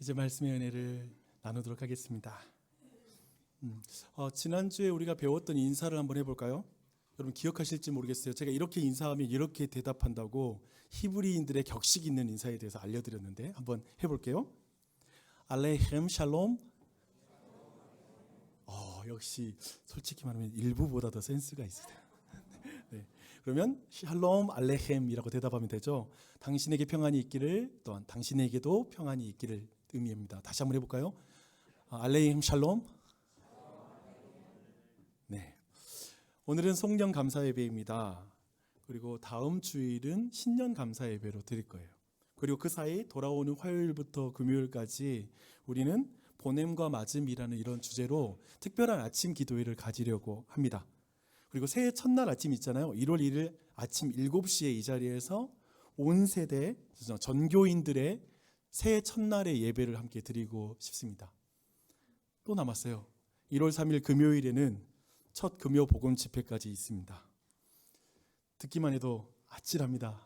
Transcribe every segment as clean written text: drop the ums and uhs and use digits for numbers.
이제 말씀의 은혜를 나누도록 하겠습니다. 지난주에 우리가 배웠던 인사를 한번 해볼까요? 여러분 기억하실지 모르겠어요. 제가 이렇게 인사하면 이렇게 대답한다고 히브리인들의 격식 있는 인사에 대해서 알려드렸는데 한번 해볼게요. 알레헴 샬롬. 역시 솔직히 말하면 일부보다 더 센스가 있으세요. 네. 그러면 샬롬 알레헴이라고 대답하면 되죠. 당신에게 평안이 있기를, 또한 당신에게도 평안이 있기를 의미합니다. 다시 한번 해볼까요? 알레헴 샬롬. 네. 오늘은 송년 감사 예배입니다. 그리고 다음 주일은 신년 감사 예배로 드릴 거예요. 그리고 그 사이 돌아오는 화요일부터 금요일까지 우리는 보냄과 맞음이라는 이런 주제로 특별한 아침 기도회를 가지려고 합니다. 그리고 새해 첫날 아침 있잖아요. 1월 1일 아침 7시에 이 자리에서 온 세대 전교인들의 새해 첫날의 예배를 함께 드리고 싶습니다. 또 남았어요. 1월 3일 금요일에는 첫 금요 복음 집회까지 있습니다. 듣기만 해도 아찔합니다.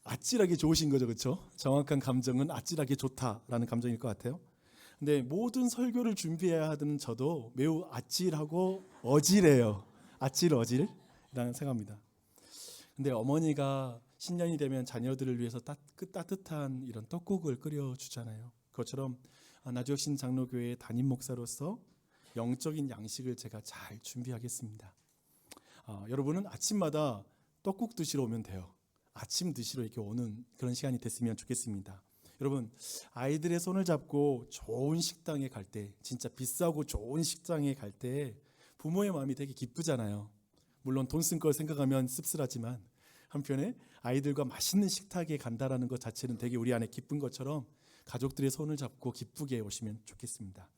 아찔하게 좋으신 거죠, 그렇죠? 정확한 감정은 아찔하게 좋다라는 감정일 것 같아요. 근데 모든 설교를 준비해야 하던 저도 매우 아찔하고 어질해요. 아찔 어질이라는 생각합니다. 근데 어머니가 신년이 되면 자녀들을 위해서 따뜻한 이런 떡국을 끓여주잖아요. 그것처럼 나주혁신 장로교회의 담임 목사로서 영적인 양식을 제가 잘 준비하겠습니다. 여러분은 아침마다 떡국 드시러 오면 돼요. 아침 드시러 이렇게 오는 그런 시간이 됐으면 좋겠습니다. 여러분, 아이들의 손을 잡고 좋은 식당에 갈 때, 진짜 비싸고 좋은 식당에 갈 때 부모의 마음이 되게 기쁘잖아요. 물론 돈 쓴 걸 생각하면 씁쓸하지만 한편에 아이들과 맛있는 식탁에 간다라는 것 자체는 되게 우리 안에 기쁜 것처럼 가족들의 손을 잡고 기쁘게 오시면 좋겠습니다.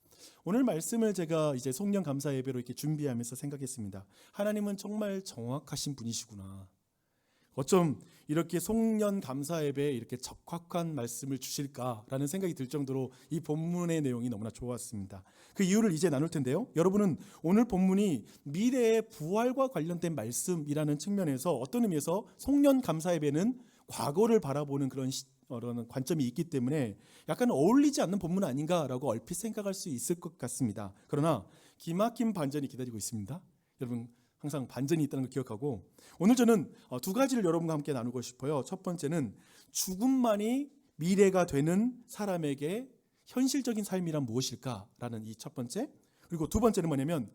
오늘 말씀을 제가 이제 송년 감사 예배로 이렇게 준비하면서 생각했습니다. 하나님은 정말 정확하신 분이시구나. 어쩜 이렇게 송년 감사 예배에 이렇게 적확한 말씀을 주실까라는 생각이 들 정도로 이 본문의 내용이 너무나 좋았습니다. 그 이유를 이제 나눌 텐데요. 여러분은 오늘 본문이 미래의 부활과 관련된 말씀이라는 측면에서 어떤 의미에서 송년 감사 예배는 과거를 바라보는 그런 관점이 있기 때문에 약간 어울리지 않는 본문 아닌가라고 얼핏 생각할 수 있을 것 같습니다. 그러나 기막힌 반전이 기다리고 있습니다. 여러분 항상 반전이 있다는 걸 기억하고 오늘 저는 두 가지를 여러분과 함께 나누고 싶어요. 첫 번째는 죽음만이 미래가 되는 사람에게 현실적인 삶이란 무엇일까라는 이 첫 번째. 그리고 두 번째는 뭐냐면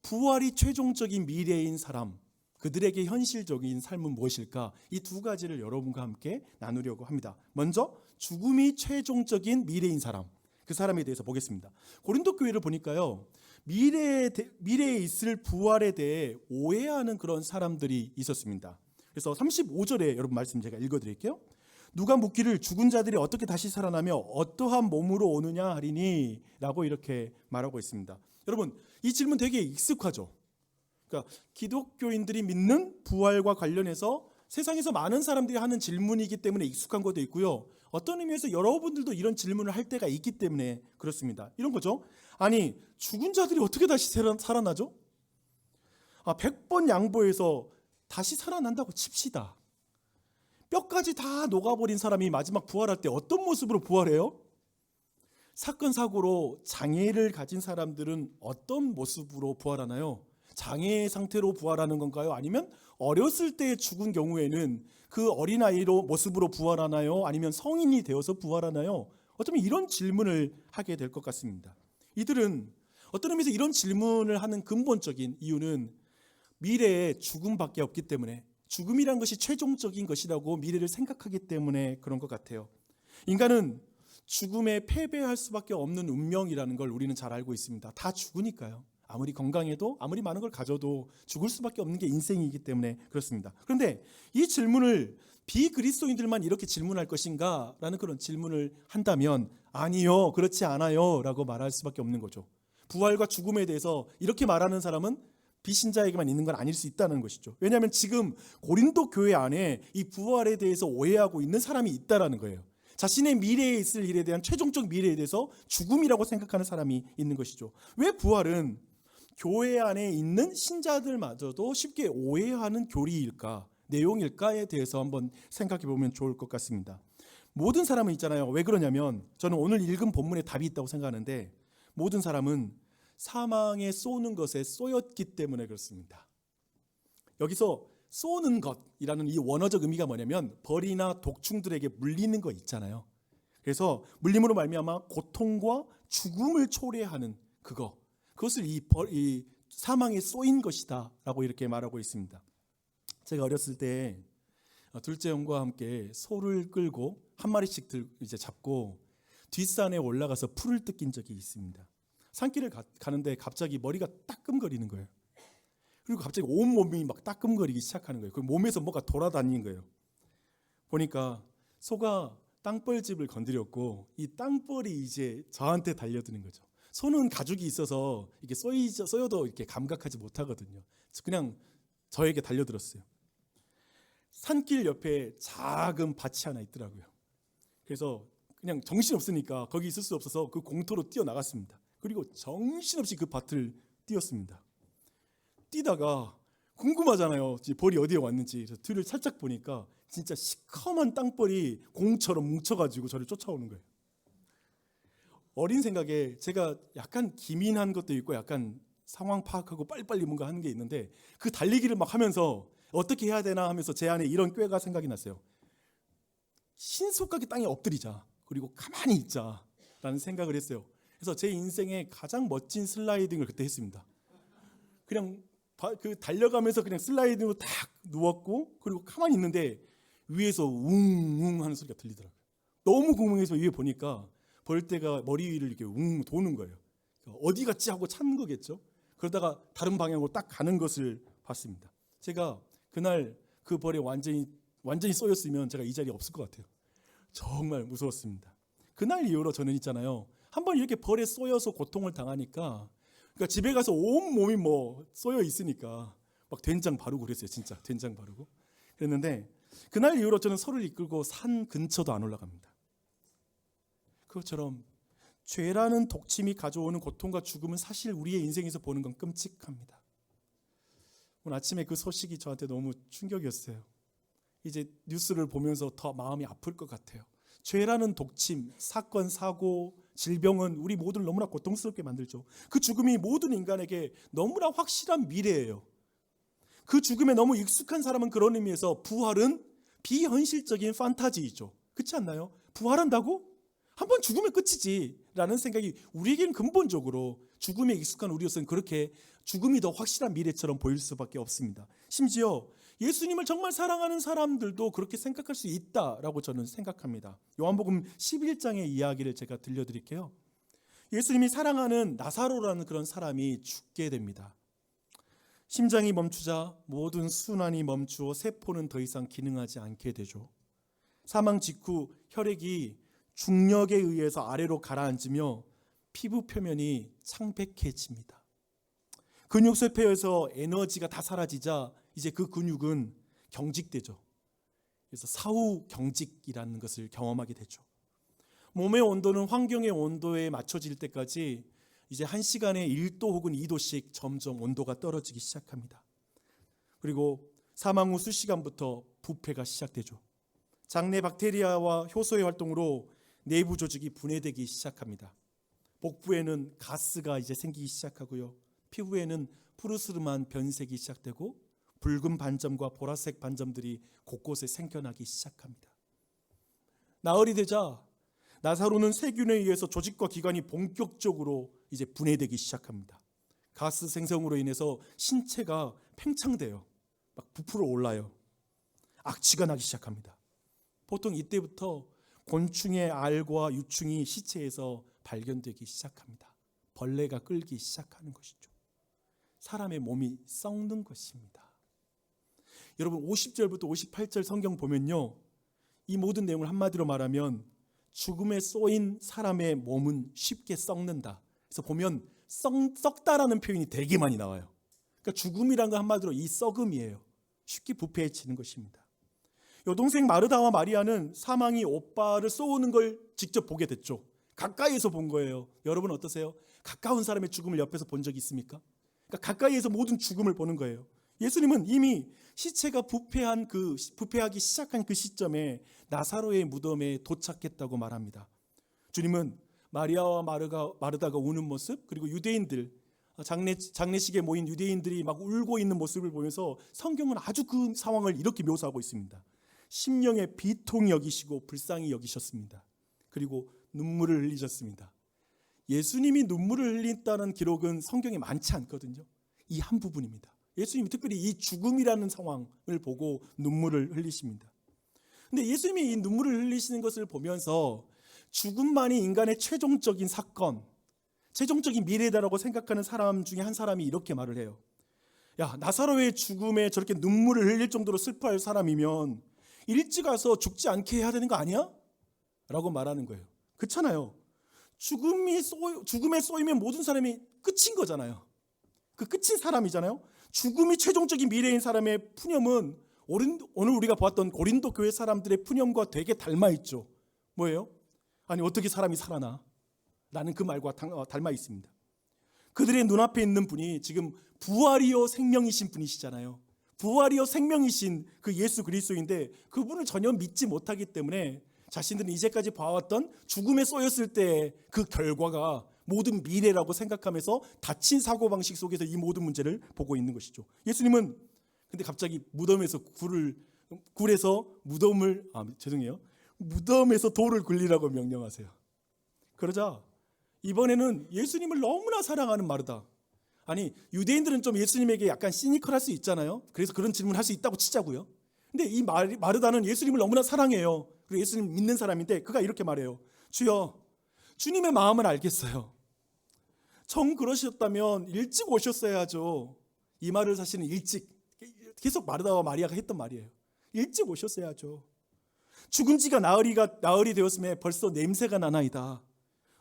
부활이 최종적인 미래인 사람, 그들에게 현실적인 삶은 무엇일까? 이 두 가지를 여러분과 함께 나누려고 합니다. 먼저 죽음이 최종적인 미래인 사람, 그 사람에 대해서 보겠습니다. 고린도 교회를 보니까요, 미래에 있을 부활에 대해 오해하는 그런 사람들이 있었습니다. 그래서 35절에 여러분 말씀 제가 읽어드릴게요. 누가 묻기를 죽은 자들이 어떻게 다시 살아나며 어떠한 몸으로 오느냐 하리니 라고 이렇게 말하고 있습니다. 여러분 이 질문 되게 익숙하죠. 그러니까 기독교인들이 믿는 부활과 관련해서 세상에서 많은 사람들이 하는 질문이기 때문에 익숙한 것도 있고요. 어떤 의미에서 여러분들도 이런 질문을 할 때가 있기 때문에 그렇습니다. 이런 거죠. 아니 죽은 자들이 어떻게 다시 살아나죠? 100번 양보해서 다시 살아난다고 칩시다. 뼈까지 다 녹아버린 사람이 마지막 부활할 때 어떤 모습으로 부활해요? 사건 사고로 장애를 가진 사람들은 어떤 모습으로 부활하나요? 장애 상태로 부활하는 건가요? 아니면 어렸을 때 죽은 경우에는 그 어린아이로 모습으로 부활하나요? 아니면 성인이 되어서 부활하나요? 어쩌면 이런 질문을 하게 될 것 같습니다. 이들은 어떤 의미에서 이런 질문을 하는 근본적인 이유는 미래에 죽음밖에 없기 때문에, 죽음이란 것이 최종적인 것이라고 미래를 생각하기 때문에 그런 것 같아요. 인간은 죽음에 패배할 수밖에 없는 운명이라는 걸 우리는 잘 알고 있습니다. 다 죽으니까요. 아무리 건강해도 아무리 많은 걸 가져도 죽을 수밖에 없는 게 인생이기 때문에 그렇습니다. 그런데 이 질문을 비그리스도인들만 이렇게 질문할 것인가? 라는 그런 질문을 한다면 아니요, 그렇지 않아요 라고 말할 수밖에 없는 거죠. 부활과 죽음에 대해서 이렇게 말하는 사람은 비신자에게만 있는 건 아닐 수 있다는 것이죠. 왜냐하면 지금 고린도 교회 안에 이 부활에 대해서 오해하고 있는 사람이 있다는 거예요. 자신의 미래에 있을 일에 대한 최종적 미래에 대해서 죽음이라고 생각하는 사람이 있는 것이죠. 왜 부활은 교회 안에 있는 신자들마저도 쉽게 오해하는 교리일까, 내용일까에 대해서 한번 생각해 보면 좋을 것 같습니다. 모든 사람은 있잖아요. 왜 그러냐면 저는 오늘 읽은 본문에 답이 있다고 생각하는데 모든 사람은 사망에 쏘는 것에 쏘였기 때문에 그렇습니다. 여기서 쏘는 것이라는 이 원어적 의미가 뭐냐면 벌이나 독충들에게 물리는 거 있잖아요. 그래서 물림으로 말미암아 고통과 죽음을 초래하는 그것을 이 사망에 쏘인 것이다라고 이렇게 말하고 있습니다. 제가 어렸을 때 둘째 형과 함께 소를 끌고 한 마리씩 이제 잡고 뒷산에 올라가서 풀을 뜯긴 적이 있습니다. 산길을 가는데 갑자기 머리가 따끔거리는 거예요. 그리고 갑자기 온몸이 막 따끔거리기 시작하는 거예요. 그 몸에서 뭐가 돌아다니는 거예요. 보니까 소가 땅벌집을 건드렸고 이 땅벌이 이제 저한테 달려드는 거죠. 소는 가죽이 있어서 이게 쏘여도 이렇게 감각하지 못하거든요. 그냥 저에게 달려들었어요. 산길 옆에 작은 밭이 하나 있더라고요. 그래서 그냥 정신없으니까 거기 있을 수 없어서 그 공터로 뛰어나갔습니다. 그리고 정신없이 그 밭을 뛰었습니다. 뛰다가 궁금하잖아요. 벌이 어디에 왔는지. 그래서 뒤를 살짝 보니까 진짜 시커먼 땅벌이 공처럼 뭉쳐가지고 저를 쫓아오는 거예요. 어린 생각에 제가 약간 기민한 것도 있고 약간 상황 파악하고 빨리빨리 뭔가 하는 게 있는데 그 달리기를 막 하면서 어떻게 해야 되나 하면서 제 안에 이런 꾀가 생각이 났어요. 신속하게 땅에 엎드리자. 그리고 가만히 있자 라는 생각을 했어요. 그래서 제 인생의 가장 멋진 슬라이딩을 그때 했습니다. 그냥 그 달려가면서 그냥 슬라이딩으로 딱 누웠고 그리고 가만히 있는데 위에서 웅웅 하는 소리가 들리더라고요. 너무 궁금해서 위에 보니까 벌떼가 머리 위를 이렇게 웅 도는 거예요. 어디 갔지 하고 찾는 거겠죠. 그러다가 다른 방향으로 딱 가는 것을 봤습니다. 제가 그날 그 벌에 완전히 쏘였으면 제가 이 자리에 없을 것 같아요. 정말 무서웠습니다. 그날 이후로 저는 있잖아요. 한번 이렇게 벌에 쏘여서 고통을 당하니까 그러니까 집에 가서 온 몸이 뭐 쏘여 있으니까 막 된장 바르고 그랬어요. 진짜 된장 바르고 그랬는데 그날 이후로 저는 소를 이끌고 산 근처도 안 올라갑니다. 그것처럼 죄라는 독침이 가져오는 고통과 죽음은 사실 우리의 인생에서 보는 건 끔찍합니다. 오늘 아침에 그 소식이 저한테 너무 충격이었어요. 이제 뉴스를 보면서 더 마음이 아플 것 같아요. 죄라는 독침, 사건, 사고, 질병은 우리 모두를 너무나 고통스럽게 만들죠. 그 죽음이 모든 인간에게 너무나 확실한 미래예요. 그 죽음에 너무 익숙한 사람은 그런 의미에서 부활은 비현실적인 판타지이죠. 그렇지 않나요? 부활한다고? 한번 죽으면 끝이지 라는 생각이 우리에게는 근본적으로 죽음에 익숙한 우리로서는 그렇게 죽음이 더 확실한 미래처럼 보일 수밖에 없습니다. 심지어 예수님을 정말 사랑하는 사람들도 그렇게 생각할 수 있다라고 저는 생각합니다. 요한복음 11장의 이야기를 제가 들려드릴게요. 예수님이 사랑하는 나사로라는 그런 사람이 죽게 됩니다. 심장이 멈추자 모든 순환이 멈추어 세포는 더 이상 기능하지 않게 되죠. 사망 직후 혈액이 중력에 의해서 아래로 가라앉으며 피부 표면이 창백해집니다. 근육세포에서 에너지가 다 사라지자 이제 그 근육은 경직되죠. 그래서 사후경직이라는 것을 경험하게 되죠. 몸의 온도는 환경의 온도에 맞춰질 때까지 이제 1시간에 1도 혹은 2도씩 점점 온도가 떨어지기 시작합니다. 그리고 사망 후 수시간부터 부패가 시작되죠. 장내 박테리아와 효소의 활동으로 내부 조직이 분해되기 시작합니다. 복부에는 가스가 이제 생기기 시작하고요. 피부에는 푸르스름한 변색이 시작되고 붉은 반점과 보라색 반점들이 곳곳에 생겨나기 시작합니다. 나흘이 되자 나사로는 세균에 의해서 조직과 기관이 본격적으로 이제 분해되기 시작합니다. 가스 생성으로 인해서 신체가 팽창돼요. 막 부풀어 올라요. 악취가 나기 시작합니다. 보통 이때부터 곤충의 알과 유충이 시체에서 발견되기 시작합니다. 벌레가 끌기 시작하는 것이죠. 사람의 몸이 썩는 것입니다. 여러분 50절부터 58절 성경 보면요. 이 모든 내용을 한마디로 말하면 죽음에 쏘인 사람의 몸은 쉽게 썩는다. 그래서 보면 썩다라는 표현이 되게 많이 나와요. 그러니까 죽음이란 건 한마디로 이 썩음이에요. 쉽게 부패해지는 것입니다. 여동생 마르다와 마리아는 사망이 오빠를 쏘는 걸 직접 보게 됐죠. 가까이에서 본 거예요. 여러분 어떠세요? 가까운 사람의 죽음을 옆에서 본 적이 있습니까? 그러니까 가까이에서 모든 죽음을 보는 거예요. 예수님은 이미 시체가 부패하기 시작한 그 시점에 나사로의 무덤에 도착했다고 말합니다. 주님은 마리아와 마르다가 우는 모습, 그리고 유대인들, 장례식에 모인 유대인들이 막 울고 있는 모습을 보면서 성경은 아주 그 상황을 이렇게 묘사하고 있습니다. 심령의 비통히 여기시고 불쌍히 여기셨습니다. 그리고 눈물을 흘리셨습니다. 예수님이 눈물을 흘렸다는 기록은 성경에 많지 않거든요. 이 한 부분입니다. 예수님이 특별히 이 죽음이라는 상황을 보고 눈물을 흘리십니다. 근데 예수님이 이 눈물을 흘리시는 것을 보면서 죽음만이 인간의 최종적인 사건, 최종적인 미래다라고 생각하는 사람 중에 한 사람이 이렇게 말을 해요. 야, 나사로의 죽음에 저렇게 눈물을 흘릴 정도로 슬퍼할 사람이면 일찍 가서 죽지 않게 해야 되는 거 아니야? 라고 말하는 거예요. 그렇잖아요. 죽음에 쏘이면 모든 사람이 끝인 거잖아요. 그 끝인 사람이잖아요. 죽음이 최종적인 미래인 사람의 푸념은 오늘 우리가 보았던 고린도 교회 사람들의 푸념과 되게 닮아 있죠. 뭐예요? 아니, 어떻게 사람이 살아나? 라는 그 말과 닮아 있습니다. 그들의 눈앞에 있는 분이 지금 부활이요 생명이신 분이시잖아요. 부활이요 생명이신 그 예수 그리스도인데 그분을 전혀 믿지 못하기 때문에 자신들은 이제까지 봐왔던 죽음에 쏘였을 때 그 결과가 모든 미래라고 생각하면서 닫힌 사고방식 속에서 이 모든 문제를 보고 있는 것이죠. 예수님은 근데 갑자기 무덤에서 무덤에서 돌을 굴리라고 명령하세요. 그러자 이번에는 예수님을 너무나 사랑하는 마르다. 아니, 유대인들은 좀 예수님에게 약간 시니컬할 수 있잖아요. 그래서 그런 질문을 할 수 있다고 치자고요. 근데 이 마르다는 예수님을 너무나 사랑해요. 그리고 예수님 믿는 사람인데 그가 이렇게 말해요. 주여, 주님의 마음을 알겠어요. 정 그러셨다면 일찍 오셨어야죠. 이 말을 사실은 계속 마르다와 마리아가 했던 말이에요. 일찍 오셨어야죠. 죽은 지가 나흘이 되었음에 벌써 냄새가 나나이다.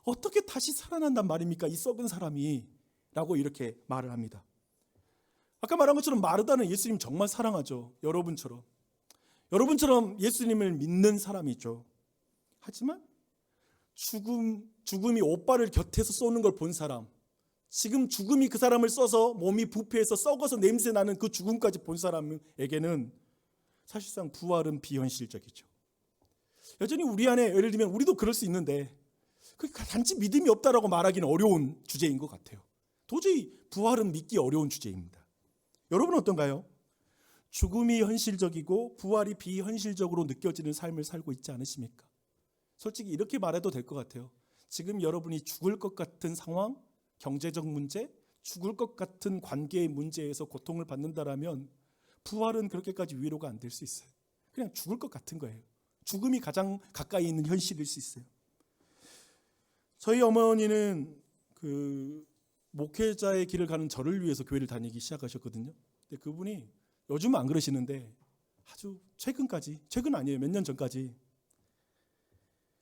어떻게 다시 살아난단 말입니까? 이 썩은 사람이. 라고 이렇게 말을 합니다. 아까 말한 것처럼 마르다는 예수님 정말 사랑하죠. 여러분처럼 예수님을 믿는 사람이죠. 하지만 죽음이 오빠를 곁에서 쏘는 걸 본 사람, 지금 죽음이 그 사람을 써서 몸이 부패해서 썩어서 냄새 나는 그 죽음까지 본 사람에게는 사실상 부활은 비현실적이죠. 여전히 우리 안에, 예를 들면 우리도 그럴 수 있는데 단지 믿음이 없다라고 말하기는 어려운 주제인 것 같아요. 도저히 부활은 믿기 어려운 주제입니다. 여러분은 어떤가요? 죽음이 현실적이고 부활이 비현실적으로 느껴지는 삶을 살고 있지 않으십니까? 솔직히 이렇게 말해도 될 것 같아요. 지금 여러분이 죽을 것 같은 상황, 경제적 문제, 죽을 것 같은 관계의 문제에서 고통을 받는다라면 부활은 그렇게까지 위로가 안 될 수 있어요. 그냥 죽을 것 같은 거예요. 죽음이 가장 가까이 있는 현실일 수 있어요. 저희 어머니는 목회자의 길을 가는 저를 위해서 교회를 다니기 시작하셨거든요. 근데 그분이 요즘은 안 그러시는데 아주 최근 아니에요. 몇 년 전까지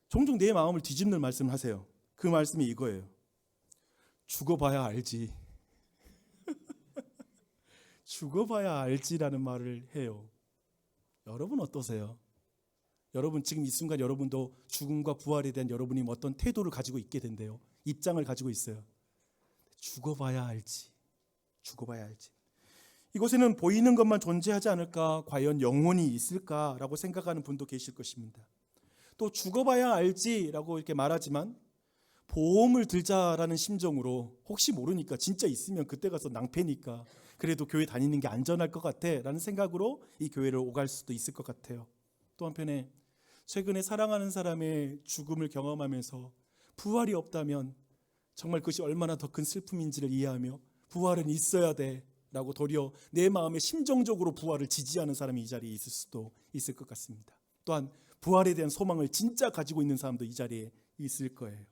종종 내 마음을 뒤집는 말씀을 하세요. 그 말씀이 이거예요. 죽어봐야 알지. 죽어봐야 알지라는 말을 해요. 여러분 어떠세요? 여러분 지금 이 순간 여러분도 죽음과 부활에 대한 여러분이 어떤 태도를 가지고 있게 된대요. 입장을 가지고 있어요. 죽어봐야 알지. 이곳에는 보이는 것만 존재하지 않을까, 과연 영혼이 있을까라고 생각하는 분도 계실 것입니다. 또 죽어봐야 알지라고 이렇게 말하지만 보험을 들자라는 심정으로 혹시 모르니까 진짜 있으면 그때 가서 낭패니까 그래도 교회 다니는 게 안전할 것 같아 라는 생각으로 이 교회를 오갈 수도 있을 것 같아요. 또 한편에 최근에 사랑하는 사람의 죽음을 경험하면서 부활이 없다면 정말 그것이 얼마나 더 큰 슬픔인지를 이해하며 부활은 있어야 돼 라고 도리어 내 마음에 심정적으로 부활을 지지하는 사람이 이 자리에 있을 수도 있을 것 같습니다. 또한 부활에 대한 소망을 진짜 가지고 있는 사람도 이 자리에 있을 거예요.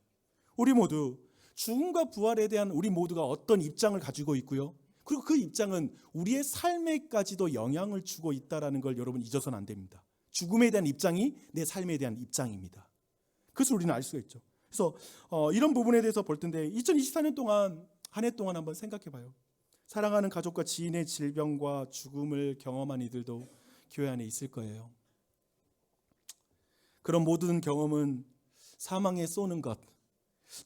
우리 모두 죽음과 부활에 대한 우리 모두가 어떤 입장을 가지고 있고요. 그리고 그 입장은 우리의 삶에까지도 영향을 주고 있다는 걸 여러분 잊어서는 안 됩니다. 죽음에 대한 입장이 내 삶에 대한 입장입니다. 그것을 우리는 알 수가 있죠. 그래서 이런 부분에 대해서 볼 텐데 2024년 동안 한 해 동안 한번 생각해 봐요. 사랑하는 가족과 지인의 질병과 죽음을 경험한 이들도 교회 안에 있을 거예요. 그런 모든 경험은 사망에 쏘는 것,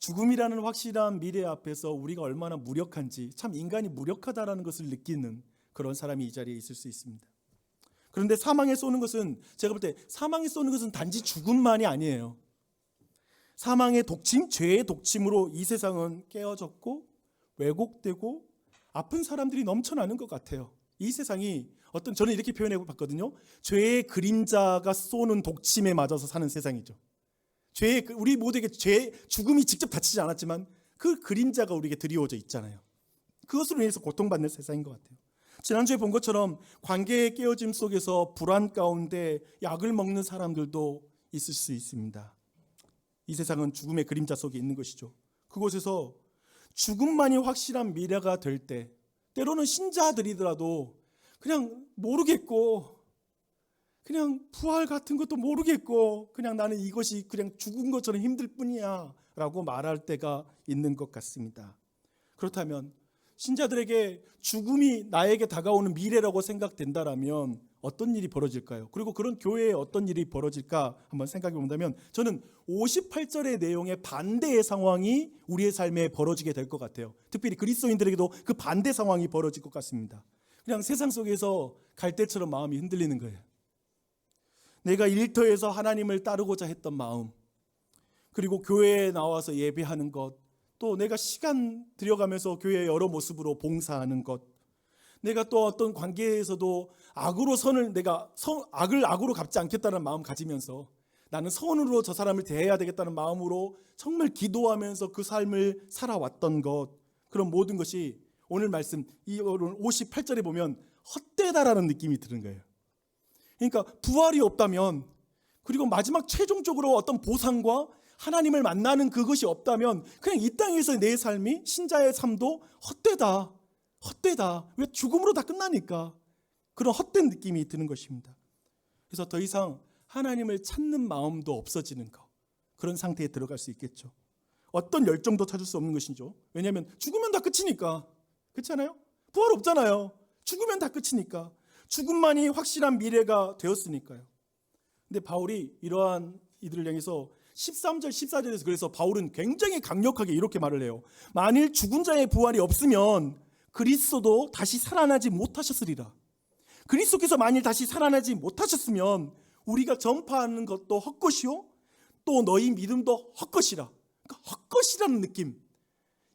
죽음이라는 확실한 미래 앞에서 우리가 얼마나 무력한지, 참 인간이 무력하다라는 것을 느끼는 그런 사람이 이 자리에 있을 수 있습니다. 그런데 사망에 쏘는 것은, 제가 볼 때 사망에 쏘는 것은 단지 죽음만이 아니에요. 사망의 독침, 죄의 독침으로 이 세상은 깨어졌고 왜곡되고 아픈 사람들이 넘쳐나는 것 같아요. 이 세상이 저는 이렇게 표현해 봤거든요. 죄의 그림자가 쏘는 독침에 맞아서 사는 세상이죠. 우리 모두에게 죽음이 직접 닥치지 않았지만 그 그림자가 우리에게 드리워져 있잖아요. 그것으로 인해서 고통받는 세상인 것 같아요. 지난주에 본 것처럼 관계의 깨어짐 속에서 불안 가운데 약을 먹는 사람들도 있을 수 있습니다. 이 세상은 죽음의 그림자 속에 있는 것이죠. 그곳에서 죽음만이 확실한 미래가 될 때, 때로는 신자들이더라도 그냥 모르겠고, 그냥 부활 같은 것도 모르겠고, 그냥 나는 이것이 그냥 죽은 것처럼 힘들 뿐이야 라고 말할 때가 있는 것 같습니다. 그렇다면 신자들에게 죽음이 나에게 다가오는 미래라고 생각된다라면 어떤 일이 벌어질까요? 그리고 그런 교회에 어떤 일이 벌어질까 한번 생각해 본다면, 저는 58절의 내용의 반대의 상황이 우리의 삶에 벌어지게 될 것 같아요. 특별히 그리스도인들에게도 그 반대 상황이 벌어질 것 같습니다. 그냥 세상 속에서 갈대처럼 마음이 흔들리는 거예요. 내가 일터에서 하나님을 따르고자 했던 마음, 그리고 교회에 나와서 예배하는 것, 또 내가 시간 들여가면서 교회의 여러 모습으로 봉사하는 것, 내가 또 어떤 관계에서도 악을 악으로 갚지 않겠다는 마음 가지면서 나는 선으로 저 사람을 대해야 되겠다는 마음으로 정말 기도하면서 그 삶을 살아왔던 것, 그런 모든 것이 오늘 말씀 이 58절에 보면 헛되다라는 느낌이 드는 거예요. 그러니까 부활이 없다면, 그리고 마지막 최종적으로 어떤 보상과 하나님을 만나는 그것이 없다면 그냥 이 땅에서 내 삶이, 신자의 삶도 헛되다. 왜? 죽음으로 다 끝나니까. 그런 헛된 느낌이 드는 것입니다. 그래서 더 이상 하나님을 찾는 마음도 없어지는 것, 그런 상태에 들어갈 수 있겠죠. 어떤 열정도 찾을 수 없는 것이죠. 왜냐하면 죽으면 다 끝이니까. 그렇지 않아요? 부활 없잖아요. 죽으면 다 끝이니까. 죽음만이 확실한 미래가 되었으니까요. 근데 바울이 이러한 이들을 향해서 13절 14절에서 그래서 바울은 굉장히 강력하게 이렇게 말을 해요. 만일 죽은 자의 부활이 없으면 그리스도도 다시 살아나지 못하셨으리라. 그리스도께서 만일 다시 살아나지 못하셨으면 우리가 전파하는 것도 헛것이요, 또 너희 믿음도 헛것이라. 그러니까 헛것이라는 느낌,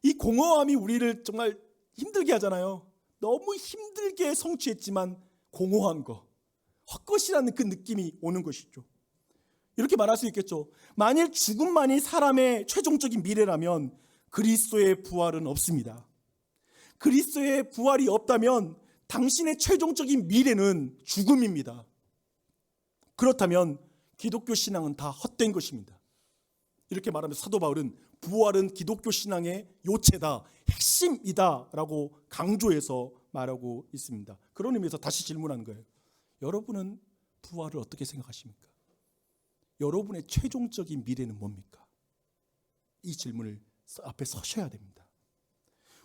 이 공허함이 우리를 정말 힘들게 하잖아요. 너무 힘들게 성취했지만 공허한 거, 헛것이라는 그 느낌이 오는 것이죠. 이렇게 말할 수 있겠죠. 만일 죽음만이 사람의 최종적인 미래라면 그리스도의 부활은 없습니다. 그리스도의 부활이 없다면 당신의 최종적인 미래는 죽음입니다. 그렇다면 기독교 신앙은 다 헛된 것입니다. 이렇게 말하면서 사도 바울은 부활은 기독교 신앙의 요체다, 핵심이다 라고 강조해서 말하고 있습니다. 그런 의미에서 다시 질문하는 거예요. 여러분은 부활을 어떻게 생각하십니까? 여러분의 최종적인 미래는 뭡니까? 이 질문을 앞에 서셔야 됩니다.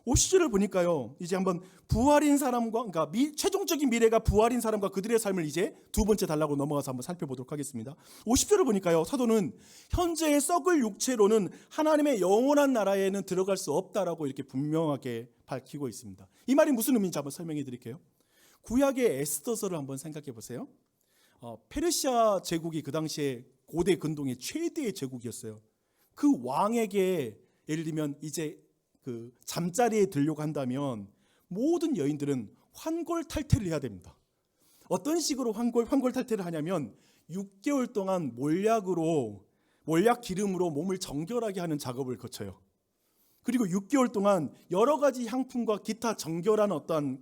50절을 보니까요, 이제 한번 부활인 사람과, 그러니까 최종적인 미래가 부활인 사람과 그들의 삶을 이제 두 번째 단락으로 넘어가서 한번 살펴보도록 하겠습니다. 50절을 보니까요, 사도는 현재의 썩을 육체로는 하나님의 영원한 나라에는 들어갈 수 없다라고 이렇게 분명하게 밝히고 있습니다. 이 말이 무슨 의미인지 한번 설명해 드릴게요. 구약의 에스더서를 한번 생각해 보세요. 페르시아 제국이 그 당시에 고대 근동의 최대의 제국이었어요. 그 왕에게 예를 들면 이제 그 잠자리에 들려고 한다면 모든 여인들은 환골탈태를 해야 됩니다. 어떤 식으로 환골탈태를 하냐면 6개월 동안 몰약 기름으로 몸을 정결하게 하는 작업을 거쳐요. 그리고 6개월 동안 여러 가지 향품과 기타 정결한 어떤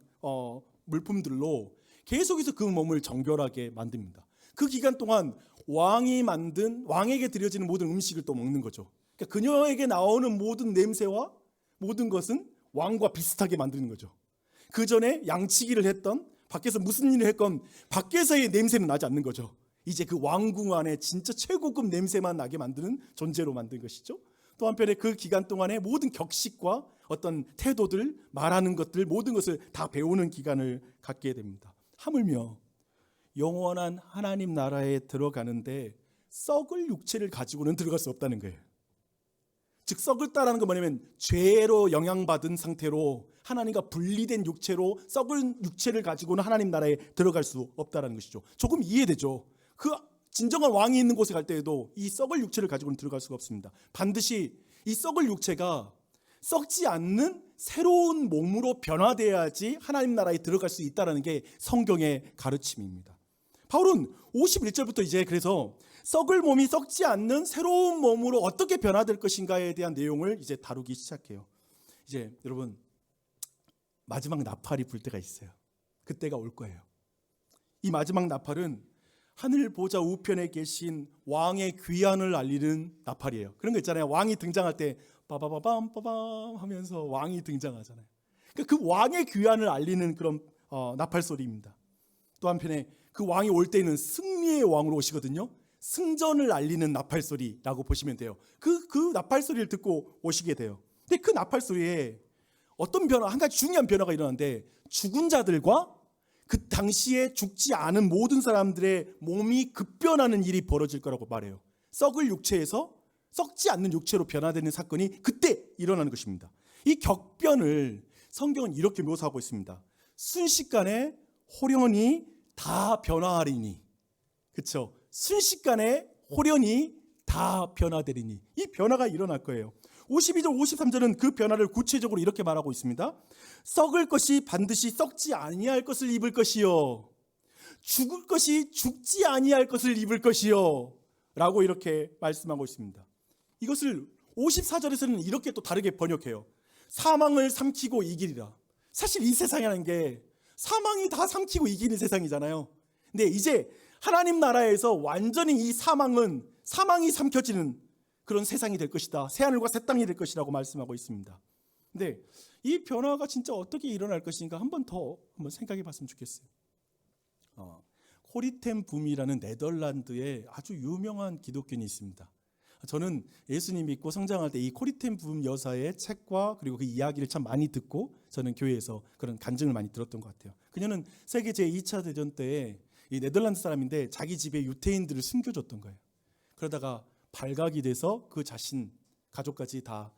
물품들로 계속해서 그 몸을 정결하게 만듭니다. 그 기간 동안 왕에게 드려지는 모든 음식을 또 먹는 거죠. 그러니까 그녀에게 나오는 모든 냄새와 모든 것은 왕과 비슷하게 만드는 거죠. 그 전에 양치기를 했던, 밖에서 무슨 일을 했건 밖에서의 냄새는 나지 않는 거죠. 이제 그 왕궁 안에 진짜 최고급 냄새만 나게 만드는 존재로 만든 것이죠. 또 한편에 그 기간 동안에 모든 격식과 어떤 태도들, 말하는 것들, 모든 것을 다 배우는 기간을 갖게 됩니다. 하물며 영원한 하나님 나라에 들어가는데 썩을 육체를 가지고는 들어갈 수 없다는 거예요. 즉 썩을다라는 건 뭐냐면 죄로 영향받은 상태로 하나님과 분리된 육체로 썩은 육체를 가지고는 하나님 나라에 들어갈 수 없다라는 것이죠. 조금 이해되죠. 그 진정한 왕이 있는 곳에 갈 때에도 이 썩을 육체를 가지고는 들어갈 수가 없습니다. 반드시 이 썩을 육체가 썩지 않는 새로운 몸으로 변화돼야지 하나님 나라에 들어갈 수 있다는 게 성경의 가르침입니다. 바울은 51절부터 이제 그래서 썩을 몸이 썩지 않는 새로운 몸으로 어떻게 변화될 것인가에 대한 내용을 이제 다루기 시작해요. 이제 여러분 마지막 나팔이 불 때가 있어요. 그때가 올 거예요. 이 마지막 나팔은 하늘 보좌 우편에 계신 왕의 귀환을 알리는 나팔이에요. 그런 거 있잖아요. 왕이 등장할 때 빠바바밤 빠밤 하면서 왕이 등장하잖아요. 그러니까 그 왕의 귀환을 알리는 그런 나팔 소리입니다. 또 한편에 그 왕이 올 때는 승리의 왕으로 오시거든요. 승전을 알리는 나팔 소리라고 보시면 돼요. 그 나팔 소리를 듣고 오시게 돼요. 근데 그 나팔 소리에 어떤 변화, 한 가지 중요한 변화가 일어나는데 죽은 자들과 그 당시에 죽지 않은 모든 사람들의 몸이 급변하는 일이 벌어질 거라고 말해요. 썩을 육체에서 썩지 않는 육체로 변화되는 사건이 그때 일어나는 것입니다. 이 격변을 성경은 이렇게 묘사하고 있습니다. 순식간에 호련히 다 변화하리니, 그렇죠? 순식간에 호련히 다 변화되리니, 이 변화가 일어날 거예요. 52절 53절은 그 변화를 구체적으로 이렇게 말하고 있습니다. 썩을 것이 반드시 썩지 아니할 것을 입을 것이요, 죽을 것이 죽지 아니할 것을 입을 것이요 라고 이렇게 말씀하고 있습니다. 이것을 54절에서는 이렇게 또 다르게 번역해요. 사망을 삼키고 이기리라. 사실 이 세상이라는 게 사망이 다 삼키고 이기는 세상이잖아요. 근데 이제 하나님 나라에서 완전히 이 사망이 삼켜지는 그런 세상이 될 것이다. 새하늘과 새 땅이 될 것이라고 말씀하고 있습니다. 근데 이 변화가 진짜 어떻게 일어날 것인가 한번 생각해 봤으면 좋겠어요. 코리템 붐이라는 네덜란드의 아주 유명한 기독교인이 있습니다. 저는 예수님 믿고 성장할 때 이 코리템 붐 여사의 책과 그리고 그 이야기를 참 많이 듣고 저는 교회에서 그런 간증을 많이 들었던 것 같아요. 그녀는 세계 제2차 대전 때에 이 네덜란드 사람인데 자기 집에 유태인들을 숨겨줬던 거예요. 그러다가 발각이 돼서 그 자신 가족까지 다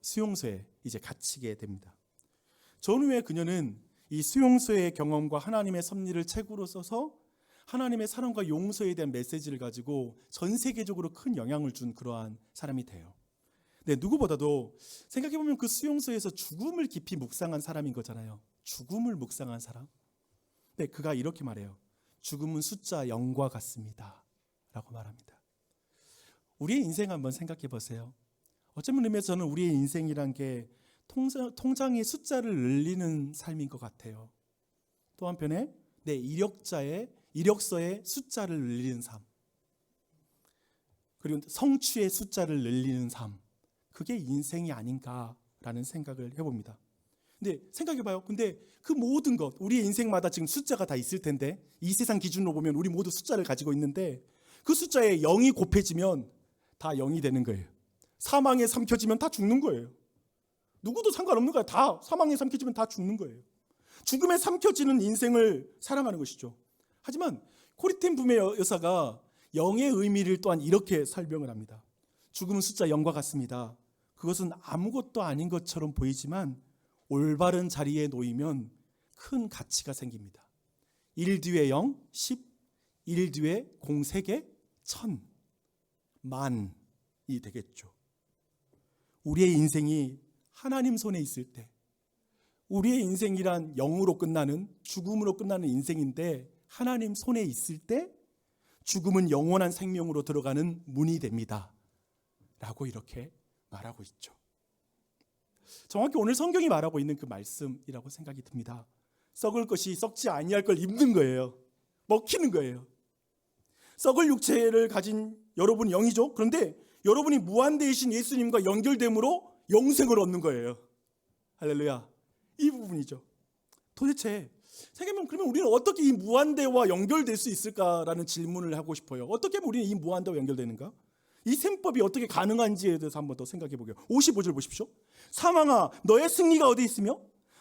수용소에 이제 갇히게 됩니다. 전후에 그녀는 이 수용소의 경험과 하나님의 섭리를 책으로 써서 하나님의 사랑과 용서에 대한 메시지를 가지고 전 세계적으로 큰 영향을 준 그러한 사람이 돼요. 근데 누구보다도 생각해보면 그 수용소에서 죽음을 깊이 묵상한 사람인 거잖아요. 죽음을 묵상한 사람. 근데 그가 이렇게 말해요. 죽음은 숫자 0과 같습니다 라고 말합니다. 우리의 인생 한번 생각해 보세요. 어쩌면 의미에서 저는 우리의 인생이란 게 통장의 숫자를 늘리는 삶인 것 같아요. 또 한편에 내 이력서의 숫자를 늘리는 삶, 그리고 성취의 숫자를 늘리는 삶, 그게 인생이 아닌가라는 생각을 해봅니다. 근데 생각해봐요. 근데 그 모든 것, 우리의 인생마다 지금 숫자가 다 있을 텐데, 이 세상 기준으로 보면 우리 모두 숫자를 가지고 있는데 그 숫자에 0이 곱해지면 다 0이 되는 거예요. 사망에 삼켜지면 다 죽는 거예요. 누구도 상관없는 거예요. 다 사망에 삼켜지면 다 죽는 거예요. 죽음에 삼켜지는 인생을 살아가는 것이죠. 하지만 코리템 붐의 여사가 영의 의미를 또한 이렇게 설명을 합니다. 죽음은 숫자 0과 같습니다. 그것은 아무것도 아닌 것처럼 보이지만 올바른 자리에 놓이면 큰 가치가 생깁니다. 1 뒤에 0, 10, 1 뒤에 0 3개, 1000, 만이 되겠죠. 우리의 인생이 하나님 손에 있을 때, 우리의 인생이란 0으로 끝나는, 죽음으로 끝나는 인생인데 하나님 손에 있을 때 죽음은 영원한 생명으로 들어가는 문이 됩니다 라고 이렇게 말하고 있죠. 정확히 오늘 성경이 말하고 있는 그 말씀이라고 생각이 듭니다. 썩을 것이 썩지 아니할 걸 입는 거예요. 먹히는 거예요. 썩을 육체를 가진 여러분이 영이죠. 그런데 여러분이 무한대이신 예수님과 연결됨으로 영생을 얻는 거예요. 할렐루야. 이 부분이죠. 도대체 생각해보면 그러면 우리는 어떻게 이 무한대와 연결될 수 있을까라는 질문을 하고 싶어요. 어떻게 하면 우리는 이 무한대와 연결되는가? 이 셈법이 어떻게 가능한지에 대해서 한번 더 생각해 보게요. 55절 보십시오. 사망아 너의 승리가 어디 있으며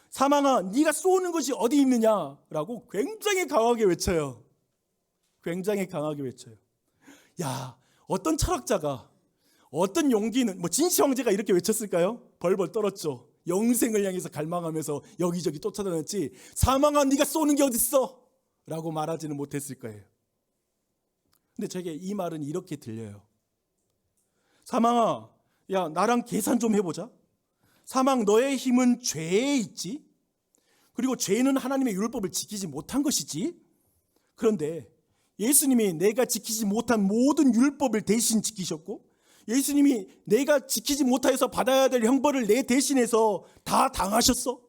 사망아 네가 쏘는 것이 어디 있느냐라고 굉장히 강하게 외쳐요. 굉장히 강하게 외쳐요. 야, 어떤 철학자가 어떤 용기는 진시 황제가 이렇게 외쳤을까요? 벌벌 떨었죠. 영생을 향해서 갈망하면서 여기저기 쫓아다녔지 사망아 네가 쏘는 게 어딨어? 라고 말하지는 못했을 거예요. 근데 저에게 이 말은 이렇게 들려요. 사망아, 야 나랑 계산 좀 해보자. 사망, 너의 힘은 죄에 있지. 그리고 죄는 하나님의 율법을 지키지 못한 것이지. 그런데 예수님이 내가 지키지 못한 모든 율법을 대신 지키셨고, 예수님이 내가 지키지 못하여서 받아야 될 형벌을 내 대신해서 다 당하셨어.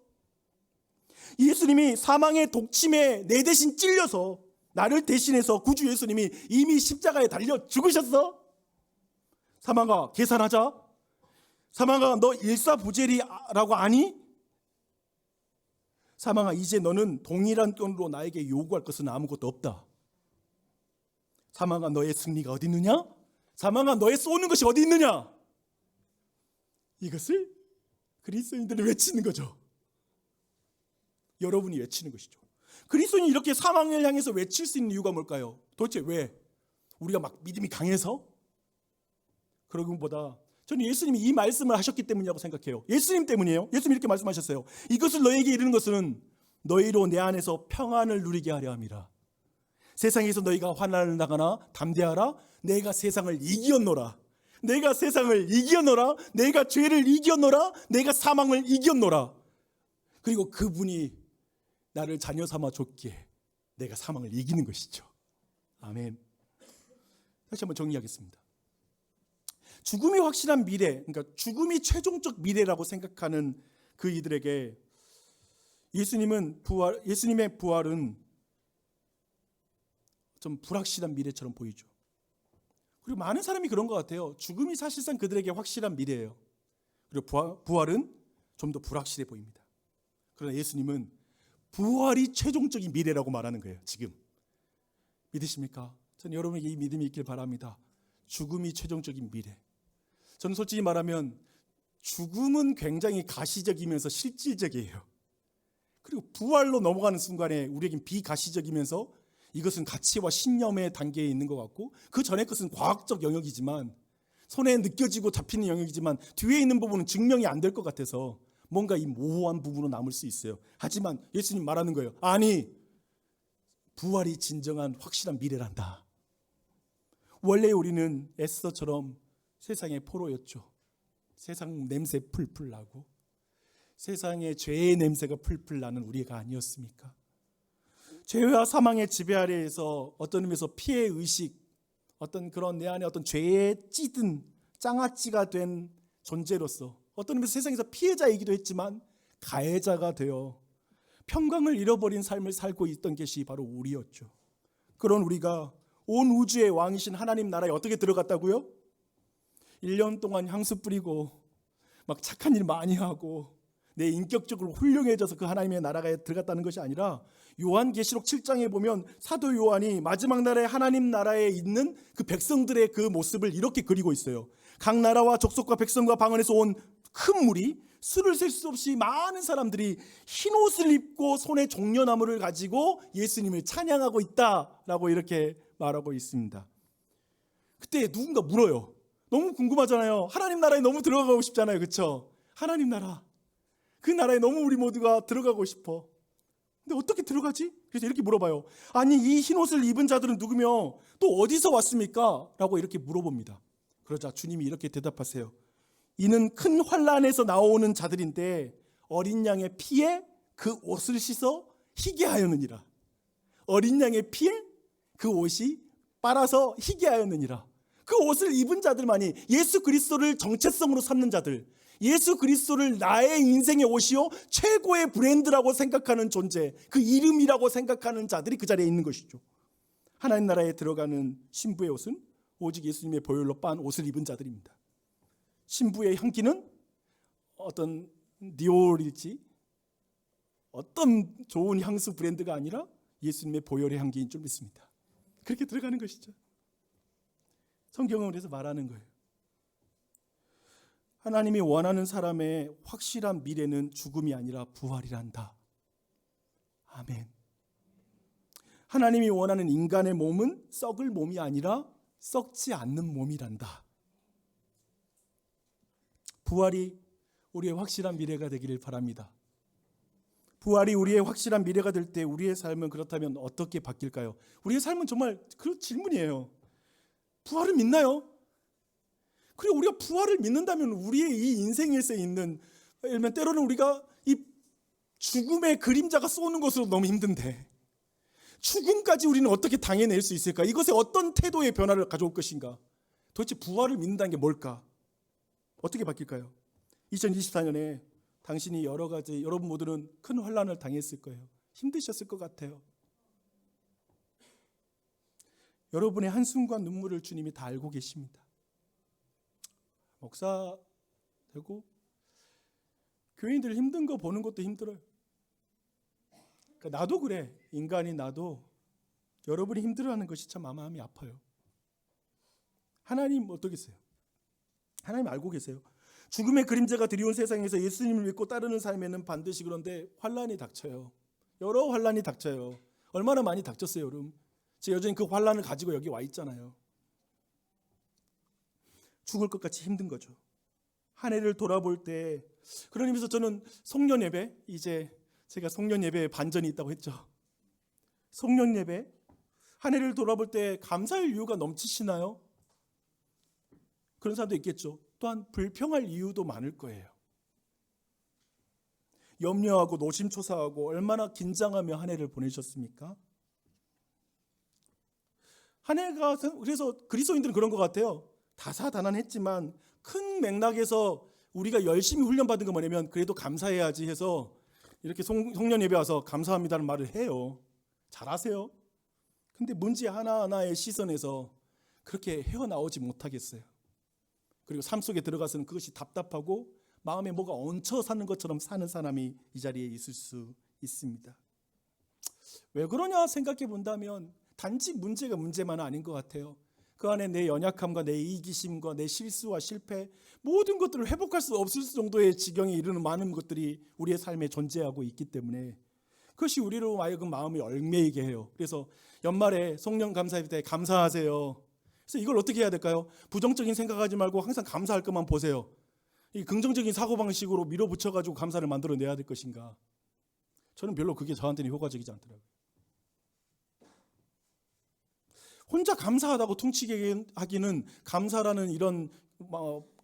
예수님이 사망의 독침에 내 대신 찔려서 나를 대신해서 구주 예수님이 이미 십자가에 달려 죽으셨어. 사망아, 계산하자. 사망아, 너 일사부재리라고 아니? 사망아, 이제 너는 동일한 돈으로 나에게 요구할 것은 아무것도 없다. 사망아, 너의 승리가 어디 있느냐? 사망아, 너의 쏘는 것이 어디 있느냐? 이것을 그리스도인들이 외치는 거죠. 여러분이 외치는 것이죠. 그리스도인이 이렇게 사망을 향해서 외칠 수 있는 이유가 뭘까요? 도대체 왜? 우리가 막 믿음이 강해서? 그런 것보다 저는 예수님이 이 말씀을 하셨기 때문이라고 생각해요. 예수님 때문이에요. 예수님이 이렇게 말씀하셨어요. 이것을 너에게 이르는 것은 너희로 내 안에서 평안을 누리게 하려 함이라. 세상에서 너희가 환난을 당하나 담대하라. 내가 세상을 이겼노라. 내가 세상을 이겼노라. 내가 죄를 이겼노라. 내가 사망을 이겼노라. 그리고 그분이 나를 자녀 삼아 줬기에 내가 사망을 이기는 것이죠. 아멘. 다시 한번 정리하겠습니다. 죽음이 확실한 미래, 그러니까 죽음이 최종적 미래라고 생각하는 그 이들에게 예수님의 부활은 좀 불확실한 미래처럼 보이죠. 그리고 많은 사람이 그런 것 같아요. 죽음이 사실상 그들에게 확실한 미래예요. 그리고 부활은 좀 더 불확실해 보입니다. 그러나 예수님은 부활이 최종적인 미래라고 말하는 거예요. 지금 믿으십니까? 저는 여러분에게 이 믿음이 있길 바랍니다. 죽음이 최종적인 미래. 저는 솔직히 말하면 죽음은 굉장히 가시적이면서 실질적이에요. 그리고 부활로 넘어가는 순간에 우리에겐 비가시적이면서 이것은 가치와 신념의 단계에 있는 것 같고, 그 전의 것은 과학적 영역이지만, 손에 느껴지고 잡히는 영역이지만 뒤에 있는 부분은 증명이 안 될 것 같아서 뭔가 이 모호한 부분은 남을 수 있어요. 하지만 예수님 말하는 거예요. 아니, 부활이 진정한 확실한 미래란다. 원래 우리는 에스더처럼 세상의 포로였죠. 세상 냄새 풀풀 나고 세상의 죄의 냄새가 풀풀 나는 우리가 아니었습니까? 죄와 사망의 지배 아래에서 어떤 의미에서 피해 의식, 어떤 그런 내 안에 어떤 죄에 찌든 장아찌가 된 존재로서 어떤 의미에서 세상에서 피해자이기도 했지만 가해자가 되어 평강을 잃어버린 삶을 살고 있던 것이 바로 우리였죠. 그런 우리가 온 우주의 왕이신 하나님 나라에 어떻게 들어갔다고요? 1년 동안 향수 뿌리고 막 착한 일 많이 하고 내 인격적으로 훌륭해져서 그 하나님의 나라에 들어갔다는 것이 아니라, 요한계시록 7장에 보면 사도 요한이 마지막 날에 하나님 나라에 있는 그 백성들의 그 모습을 이렇게 그리고 있어요. 각 나라와 족속과 백성과 방언에서 온 큰 무리, 수를 셀 수 없이 많은 사람들이 흰 옷을 입고 손에 종려나무를 가지고 예수님을 찬양하고 있다라고 이렇게 말하고 있습니다. 그때 누군가 물어요. 너무 궁금하잖아요. 하나님 나라에 너무 들어가고 싶잖아요. 그렇죠? 하나님 나라, 그 나라에 너무 우리 모두가 들어가고 싶어. 근데 어떻게 들어가지? 그래서 이렇게 물어봐요. 아니, 이 흰 옷을 입은 자들은 누구며 또 어디서 왔습니까? 라고 이렇게 물어봅니다. 그러자 주님이 이렇게 대답하세요. 이는 큰 환난에서 나오는 자들인데 어린 양의 피에 그 옷을 씻어 희게 하였느니라. 어린 양의 피에 그 옷이 빨아서 희게 하였느니라. 그 옷을 입은 자들만이 예수 그리스도를 정체성으로 삼는 자들, 예수 그리스도를 나의 인생의 옷이요 최고의 브랜드라고 생각하는 존재, 그 이름이라고 생각하는 자들이 그 자리에 있는 것이죠. 하나님 나라에 들어가는 신부의 옷은 오직 예수님의 보혈로 빤 옷을 입은 자들입니다. 신부의 향기는 어떤 디올일지 어떤 좋은 향수 브랜드가 아니라 예수님의 보혈의 향기인 줄 믿습니다. 그렇게 들어가는 것이죠. 성경은 그래서 말하는 거예요. 하나님이 원하는 사람의 확실한 미래는 죽음이 아니라 부활이란다. 아멘. 하나님이 원하는 인간의 몸은 썩을 몸이 아니라 썩지 않는 몸이란다. 부활이 우리의 확실한 미래가 되기를 바랍니다. 부활이 우리의 확실한 미래가 될 때 우리의 삶은 그렇다면 어떻게 바뀔까요? 우리의 삶은 정말 그 질문이에요. 부활을 믿나요? 그리고 우리가 부활을 믿는다면 우리의 이 인생에서 있는, 예를 들면 때로는 우리가 이 죽음의 그림자가 쏘는 것으로 너무 힘든데 죽음까지 우리는 어떻게 당해낼 수 있을까? 이것에 어떤 태도의 변화를 가져올 것인가? 도대체 부활을 믿는다는 게 뭘까? 어떻게 바뀔까요? 2024년에 당신이 여러 가지, 여러분 모두는 큰 환난을 당했을 거예요. 힘드셨을 것 같아요. 여러분의 한숨과 눈물을 주님이 다 알고 계십니다. 목사 되고 교인들 힘든 거 보는 것도 힘들어요. 그러니까 나도 그래. 인간이 나도 여러분이 힘들어하는 것이 참 마음이 아파요. 하나님 어떠겠어요? 하나님 알고 계세요. 죽음의 그림자가 드리운 세상에서 예수님을 믿고 따르는 삶에는 반드시 그런데 환란이 닥쳐요. 여러 환란이 닥쳐요. 얼마나 많이 닥쳤어요, 여러분. 제가 여전히 그 환란을 가지고 여기 와 있잖아요. 죽을 것 같이 힘든 거죠. 한 해를 돌아볼 때, 그런 의미에서 저는 송년 예배, 이제 제가 송년 예배에 반전이 있다고 했죠. 송년 예배, 한 해를 돌아볼 때 감사할 이유가 넘치시나요? 그런 사람도 있겠죠. 또한 불평할 이유도 많을 거예요. 염려하고 노심초사하고 얼마나 긴장하며 한 해를 보내셨습니까? 한 해가, 그래서 그리스도인들은 그런 것 같아요. 다사다난했지만 큰 맥락에서 우리가 열심히 훈련받은 거 뭐냐면 그래도 감사해야지 해서 이렇게 송년 예배 와서 감사합니다는 말을 해요. 잘하세요. 근데 문제 하나하나의 시선에서 그렇게 헤어나오지 못하겠어요. 그리고 삶 속에 들어가서는 그것이 답답하고 마음에 뭐가 얹혀 사는 것처럼 사는 사람이 이 자리에 있을 수 있습니다. 왜 그러냐 생각해 본다면 단지 문제가 문제만은 아닌 것 같아요. 그 안에 내 연약함과 내 이기심과 내 실수와 실패, 모든 것들을 회복할 수 없을 정도의 지경에 이르는 많은 것들이 우리의 삶에 존재하고 있기 때문에 그것이 우리로 하여금 마음이 얽매이게 해요. 그래서 연말에 송년 감사회 때 감사하세요. 그래서 이걸 어떻게 해야 될까요? 부정적인 생각하지 말고 항상 감사할 것만 보세요. 이 긍정적인 사고방식으로 밀어붙여가지고 감사를 만들어내야 될 것인가? 저는 별로 그게 저한테는 효과적이지 않더라고요. 혼자 감사하다고 퉁치게 하기는 감사라는 이런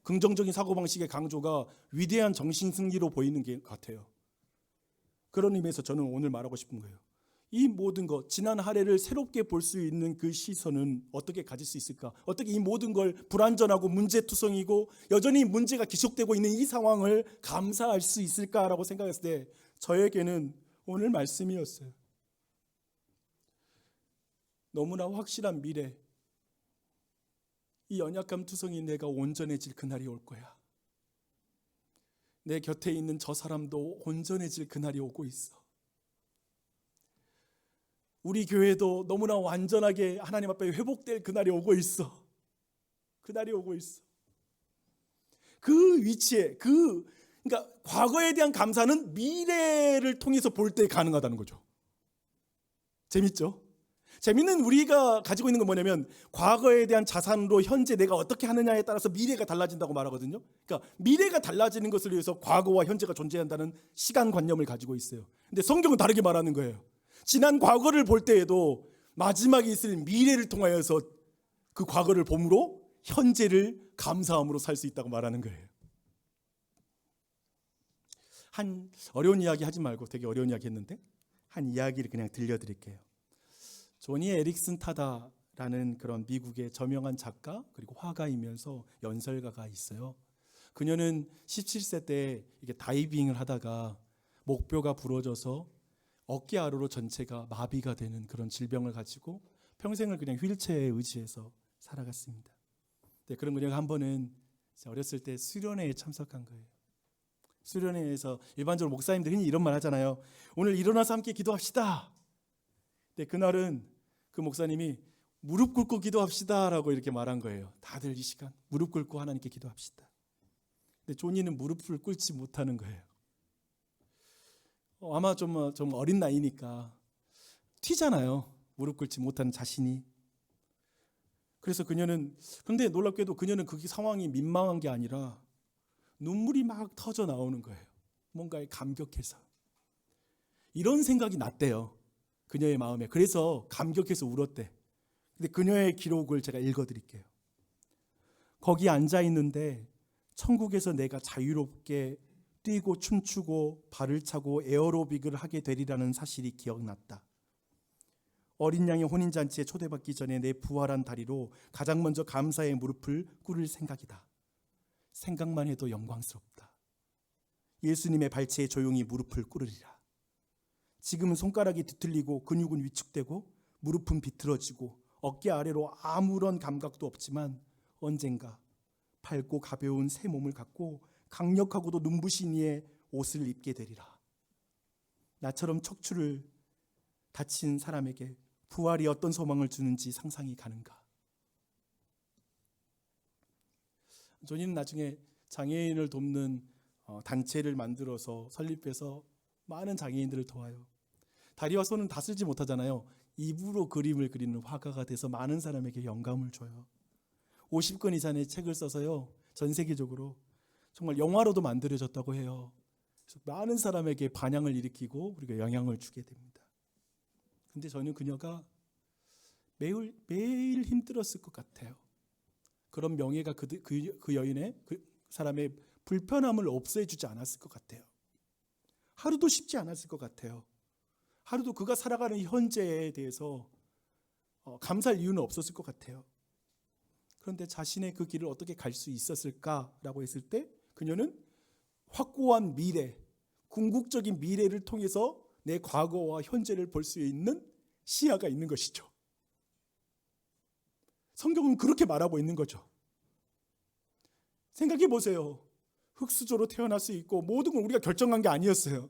긍정적인 사고방식의 강조가 위대한 정신승리로 보이는 게 같아요. 그런 의미에서 저는 오늘 말하고 싶은 거예요. 이 모든 것, 지난 한 해를 새롭게 볼 수 있는 그 시선은 어떻게 가질 수 있을까? 어떻게 이 모든 걸 불완전하고 문제투성이고 여전히 문제가 계속되고 있는 이 상황을 감사할 수 있을까라고 생각했을 때 저에게는 오늘 말씀이었어요. 너무나 확실한 미래, 이 연약함 투성이 내가 온전해질 그날이 올 거야. 내 곁에 있는 저 사람도 온전해질 그날이 오고 있어. 우리 교회도 너무나 완전하게 하나님 앞에 회복될 그날이 오고 있어. 그날이 오고 있어. 그 위치에 그러니까 과거에 대한 감사는 미래를 통해서 볼 때 가능하다는 거죠. 재밌죠? 재밌는 우리가 가지고 있는 건 뭐냐면 과거에 대한 자산으로 현재 내가 어떻게 하느냐에 따라서 미래가 달라진다고 말하거든요. 그러니까 미래가 달라지는 것을 위해서 과거와 현재가 존재한다는 시간관념을 가지고 있어요. 근데 성경은 다르게 말하는 거예요. 지난 과거를 볼 때에도 마지막에 있을 미래를 통하여서 그 과거를 봄으로 현재를 감사함으로 살 수 있다고 말하는 거예요. 한 어려운 이야기 하지 말고 되게 어려운 이야기 했는데 한 이야기를 그냥 들려드릴게요. 조니 에릭슨 타다라는 그런 미국의 저명한 작가 그리고 화가이면서 연설가가 있어요. 그녀는 17세 때 이게 다이빙을 하다가 목뼈가 부러져서 어깨 아래로 전체가 마비가 되는 그런 질병을 가지고 평생을 그냥 휠체어에 의지해서 살아갔습니다. 네, 그런 그녀가 한 번은 어렸을 때 수련회에 참석한 거예요. 수련회에서 일반적으로 목사님들이 흔히 이런 말 하잖아요. 오늘 일어나서 함께 기도합시다. 네, 그날은 그 목사님이 무릎 꿇고 기도합시다라고 이렇게 말한 거예요. 다들 이 시간 무릎 꿇고 하나님께 기도합시다. 근데 조니는 무릎을 꿇지 못하는 거예요. 아마 좀 어린 나이니까 튀잖아요. 무릎 꿇지 못하는 자신이. 그래서 그런데 놀랍게도 그녀는 그 상황이 민망한 게 아니라 눈물이 막 터져 나오는 거예요. 뭔가에 감격해서. 이런 생각이 났대요. 그녀의 마음에. 그래서 감격해서 울었대. 근데 그녀의 기록을 제가 읽어드릴게요. 거기 앉아 있는데 천국에서 내가 자유롭게 뛰고 춤추고 발을 차고 에어로빅을 하게 되리라는 사실이 기억났다. 어린 양의 혼인잔치에 초대받기 전에 내 부활한 다리로 가장 먼저 감사의 무릎을 꿇을 생각이다. 생각만 해도 영광스럽다. 예수님의 발치에 조용히 무릎을 꿇으리라. 지금은 손가락이 뒤틀리고 근육은 위축되고 무릎은 비틀어지고 어깨 아래로 아무런 감각도 없지만 언젠가 밝고 가벼운 새 몸을 갖고 강력하고도 눈부신 이의 옷을 입게 되리라. 나처럼 척추를 다친 사람에게 부활이 어떤 소망을 주는지 상상이 가는가. 존이는 나중에 장애인을 돕는 단체를 만들어서 설립해서 많은 장애인들을 도와요. 다리와 손은 다 쓰지 못하잖아요. 입으로 그림을 그리는 화가가 돼서 많은 사람에게 영감을 줘요. 50권 이상의 책을 써서요, 전 세계적으로 정말 영화로도 만들어졌다고 해요. 그래서 많은 사람에게 반향을 일으키고 우리가 영향을 주게 됩니다. 근데 저는 그녀가 매일 힘들었을 것 같아요. 그런 명예가 그 여인의, 그 사람의 불편함을 없애주지 않았을 것 같아요. 하루도 쉽지 않았을 것 같아요. 하루도 그가 살아가는 현재에 대해서 감사할 이유는 없었을 것 같아요. 그런데 자신의 그 길을 어떻게 갈 수 있었을까라고 했을 때 그녀는 확고한 미래, 궁극적인 미래를 통해서 내 과거와 현재를 볼 수 있는 시야가 있는 것이죠. 성경은 그렇게 말하고 있는 거죠. 생각해 보세요. 흙수저로 태어날 수 있고 모든 걸 우리가 결정한 게 아니었어요.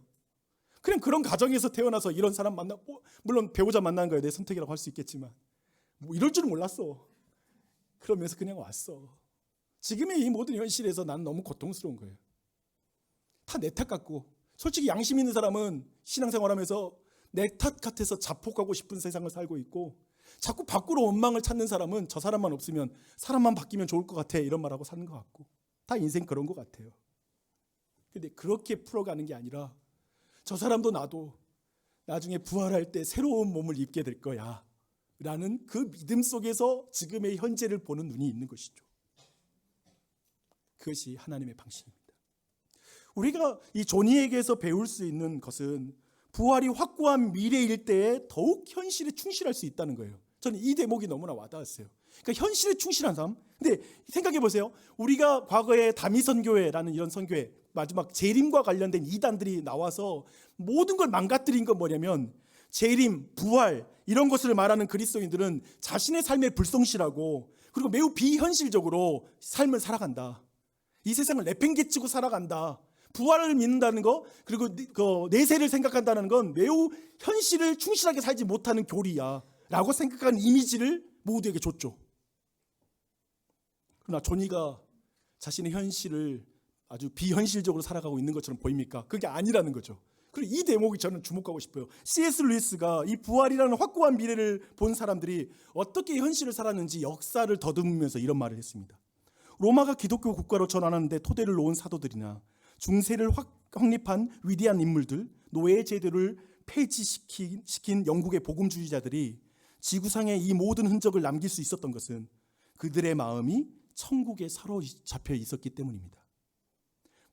그냥 그런 가정에서 태어나서 이런 사람 만나고, 물론 배우자 만나는 거에 내 선택이라고 할 수 있겠지만 뭐 이럴 줄은 몰랐어. 그러면서 그냥 왔어. 지금의 이 모든 현실에서 난 너무 고통스러운 거예요. 다 내 탓 같고, 솔직히 양심 있는 사람은 신앙생활하면서 내 탓 같아서 자폭하고 싶은 세상을 살고 있고, 자꾸 밖으로 원망을 찾는 사람은 저 사람만 없으면, 사람만 바뀌면 좋을 것 같아, 이런 말하고 사는 것 같고, 다 인생 그런 것 같아요. 근데 그렇게 풀어가는 게 아니라 저 사람도 나도 나중에 부활할 때 새로운 몸을 입게 될 거야 라는 그 믿음 속에서 지금의 현재를 보는 눈이 있는 것이죠. 그것이 하나님의 방식입니다. 우리가 이 조니에게서 배울 수 있는 것은 부활이 확고한 미래일 때에 더욱 현실에 충실할 수 있다는 거예요. 저는 이 대목이 너무나 와닿았어요. 그러니까 현실에 충실한 삶. 근데 생각해 보세요. 우리가 과거에 다미선교회라는 이런 선교회, 마지막 재림과 관련된 이단들이 나와서 모든 걸 망가뜨린 건 뭐냐면, 재림, 부활 이런 것을 말하는 그리스도인들은 자신의 삶에 불성실하고 그리고 매우 비현실적으로 삶을 살아간다. 이 세상을 내팽개치고 살아간다. 부활을 믿는다는 거, 그리고 그 내세를 생각한다는 건 매우 현실을 충실하게 살지 못하는 교리야 라고 생각하는 이미지를 모두에게 줬죠. 그러나 조니가 자신의 현실을 아주 비현실적으로 살아가고 있는 것처럼 보입니까? 그게 아니라는 거죠. 그리고 이 대목이 저는 주목하고 싶어요. C.S. 루이스가 이 부활이라는 확고한 미래를 본 사람들이 어떻게 현실을 살았는지 역사를 더듬으면서 이런 말을 했습니다. 로마가 기독교 국가로 전환하는데 토대를 놓은 사도들이나 중세를 확립한 위대한 인물들, 노예 제도를 폐지시킨 영국의 복음주의자들이 지구상에 이 모든 흔적을 남길 수 있었던 것은 그들의 마음이 천국에 사로잡혀 있었기 때문입니다.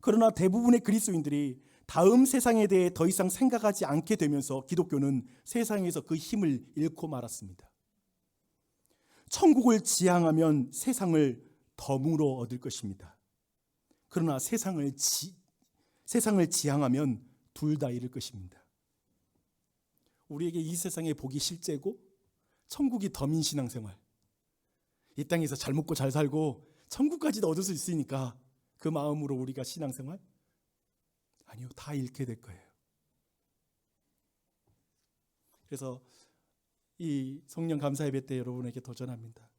그러나 대부분의 그리스도인들이 다음 세상에 대해 더 이상 생각하지 않게 되면서 기독교는 세상에서 그 힘을 잃고 말았습니다. 천국을 지향하면 세상을 덤으로 얻을 것입니다. 그러나 세상을 지향하면 둘 다 잃을 것입니다. 우리에게 이 세상의 복이 실제고 천국이 덤인 신앙생활, 이 땅에서 잘 먹고 잘 살고 천국까지도 얻을 수 있으니까 그 마음으로 우리가 신앙생활? 아니요, 다 잃게 될 거예요. 그래서 이 성령 감사 예배 때 여러분에게 도전합니다.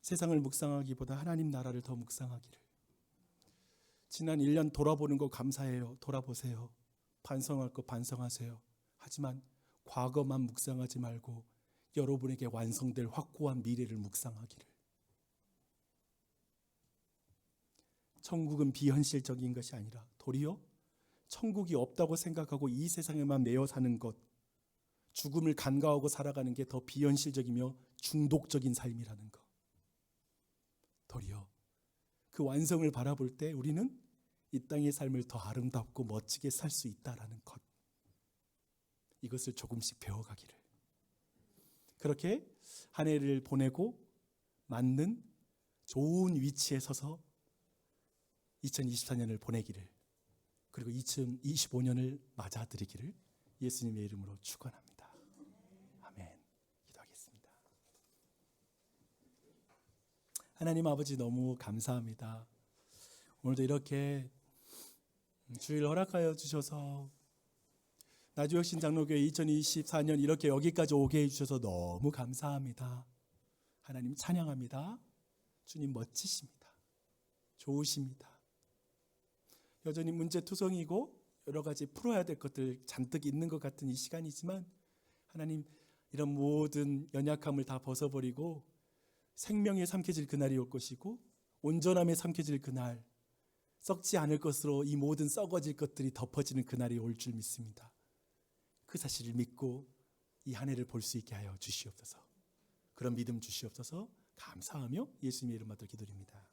세상을 묵상하기보다 하나님 나라를 더 묵상하기를. 지난 1년 돌아보는 거 감사해요. 돌아보세요. 반성할 거 반성하세요. 하지만 과거만 묵상하지 말고 여러분에게 완성될 확고한 미래를 묵상하기를. 천국은 비현실적인 것이 아니라 도리어 천국이 없다고 생각하고 이 세상에만 매여 사는 것, 죽음을 간과하고 살아가는 게 더 비현실적이며 중독적인 삶이라는 것. 도리어 그 완성을 바라볼 때 우리는 이 땅의 삶을 더 아름답고 멋지게 살 수 있다라는 것. 이것을 조금씩 배워가기를. 그렇게 한 해를 보내고 맞는 좋은 위치에 서서 2024년을 보내기를, 그리고 2025년을 맞아들이기를 예수님의 이름으로 축원합니다. 아멘. 기도하겠습니다. 하나님 아버지, 너무 감사합니다. 오늘도 이렇게 주일 허락하여 주셔서 나주혁신 장로교회 2024년 이렇게 여기까지 오게 해주셔서 너무 감사합니다. 하나님 찬양합니다. 주님 멋지십니다. 좋으십니다. 여전히 문제투성이고 여러 가지 풀어야 될 것들 잔뜩 있는 것 같은 이 시간이지만, 하나님 이런 모든 연약함을 다 벗어버리고 생명에 삼켜질 그날이 올 것이고, 온전함에 삼켜질 그날, 썩지 않을 것으로 이 모든 썩어질 것들이 덮어지는 그날이 올 줄 믿습니다. 그 사실을 믿고 이 한 해를 볼 수 있게 하여 주시옵소서. 그런 믿음 주시옵소서. 감사하며 예수님의 이름으로 기도드립니다.